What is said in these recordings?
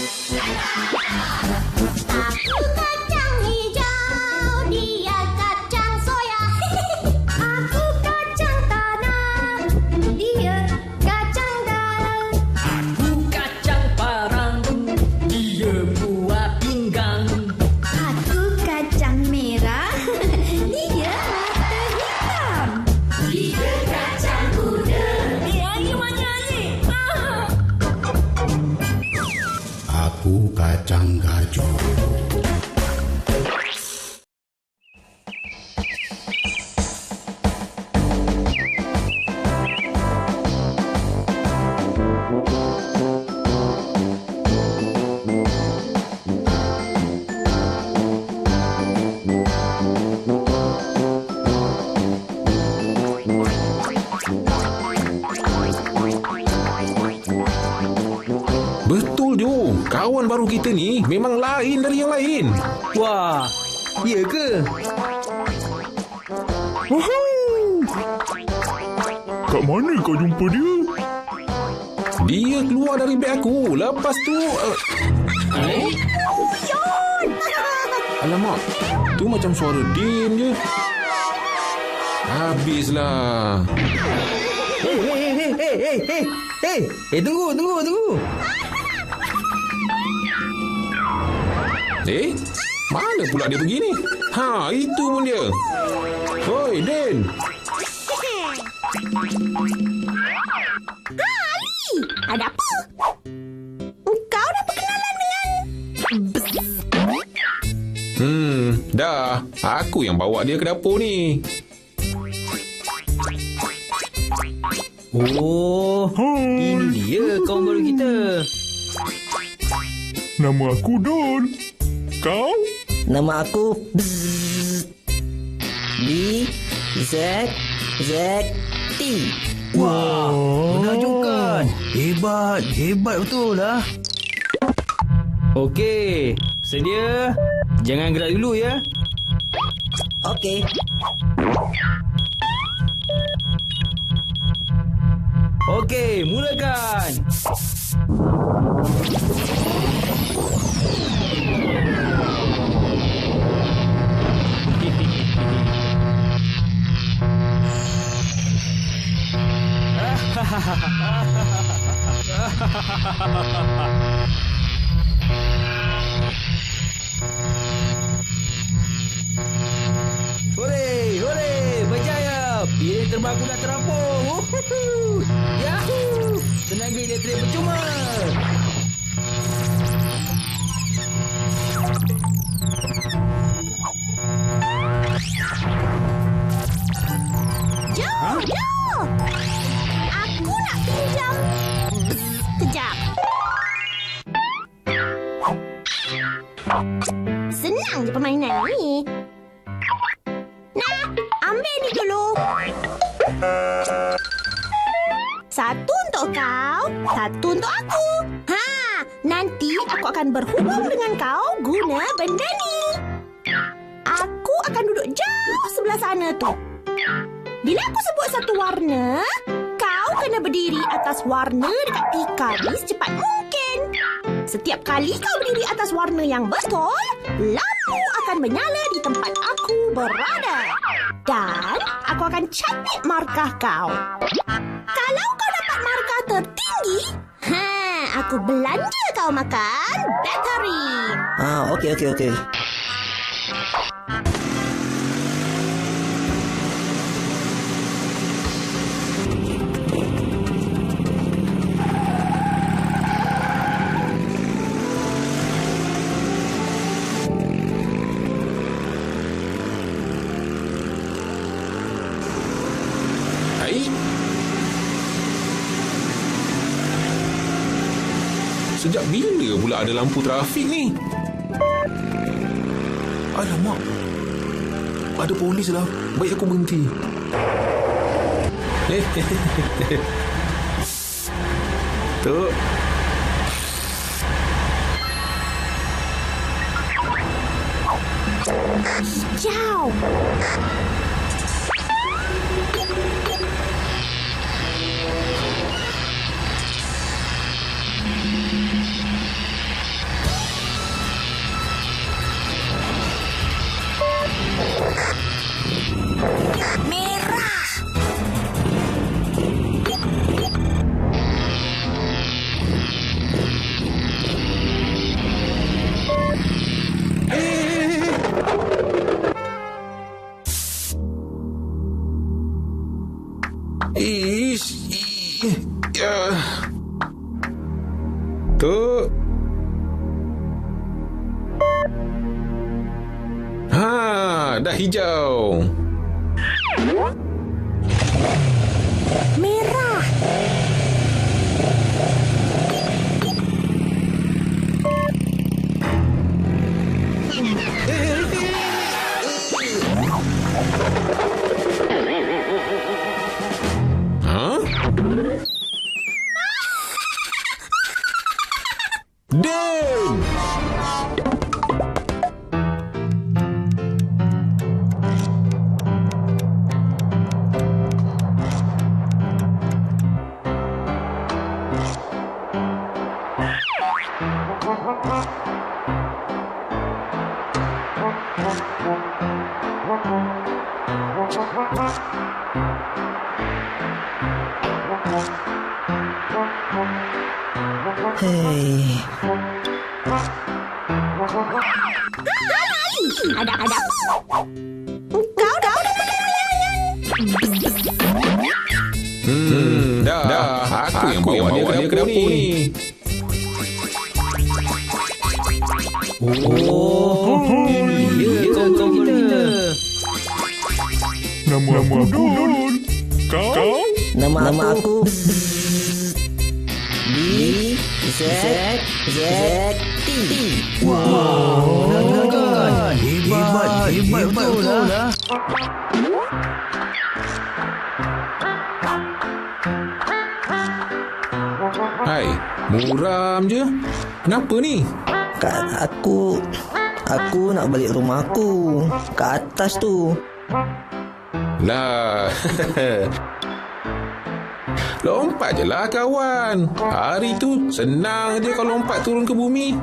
Aku kacang hijau, dia kacang soya. Aku kacang tanah, dia kacang dalam. Aku kacang parang, dia buah pinggang. Aku kacang merah, dia mata hitam. Dia kacang kuda, dia gimana ni? Aku kacang gajah. Betul Jo, kawan baru kita ni memang lain dari yang lain. Wah, iya ke? Kat mana kau jumpa dia? Dia keluar dari beg aku. Lepas tu... Alamak, tu macam suara Din je. Habislah. Tunggu. Mana pula dia pergi ni? Ha, itu pun dia. Hoi, Din. Ali, ada apa? Kau dah berkenalan dengan... Dah. Aku yang bawa dia ke dapur ni. Oh, ini dia kawan baru kita. Nama aku Don. Kau? Nama aku B-Z-Z-T. Wah, menakjubkan. Hebat betul lah. Okey, sedia? Jangan gerak dulu ya. Okey. Okey, mulakan. Hore, berjaya. Piring terbang aku dah terampung. Yahoo! Tenaga elektrik percuma. Jo! Aku nak pinjam... Kejap. Senang je permainan ni. Nah, ambil ni dulu. Satu untuk kau, satu untuk aku. Nanti aku akan berhubung dengan kau guna benda ni. Aku akan duduk jauh sebelah sana tu. Bila aku sebut satu warna, kau kena berdiri atas warna dekat tika ni secepat mungkin. Setiap kali kau berdiri atas warna yang betul, lampu akan menyala di tempat aku berada. Dan aku akan capit markah kau. Kalau kau dapat markah tertinggi, aku belanja kau makan bateri. Okey. Sejak bila pula ada lampu trafik ni? Alamak. Ada polis lah. Baik aku berhenti. Tuk. Jauh. dah hijau. Merah. Ha? Dan! Hei. Ada apa? Kau dah melayan. Dah. Aku yang bawa dia ke dapur ni. Dia kawan-kawan kita. Nama aku Don. Kau? Nama aku B Z Z T. Hebat betul lah. Hai, muram je. Kenapa ni? Aku nak balik rumah aku. Kat atas tu. Lah. Lompat je lah kawan. Hari tu senang je kau lompat turun ke bumi.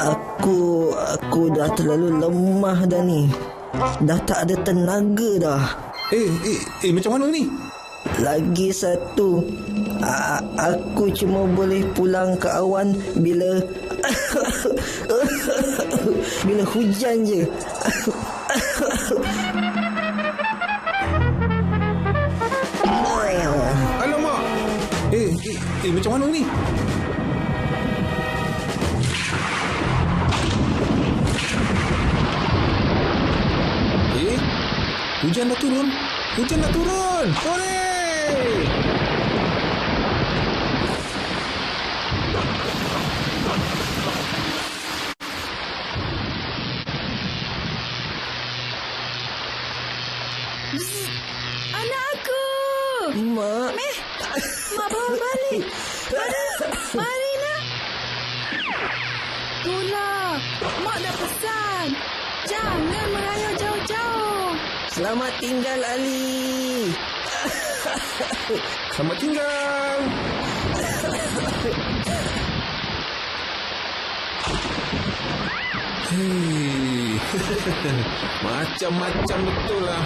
Aku dah terlalu lemah dah ni. Dah tak ada tenaga dah. Macam mana ni? Lagi satu, aku cuma boleh pulang ke awan bila bila hujan je. Alamak. Macam mana ni? Hujan dah turun. Hore! Anak aku. Mak. Mak bawa balik. Mari nak. Itulah. Mak dah pesan. Jangan merayau jauh-jauh. Selamat tinggal, Ali. Selamat tinggal. Macam-macam betul lah.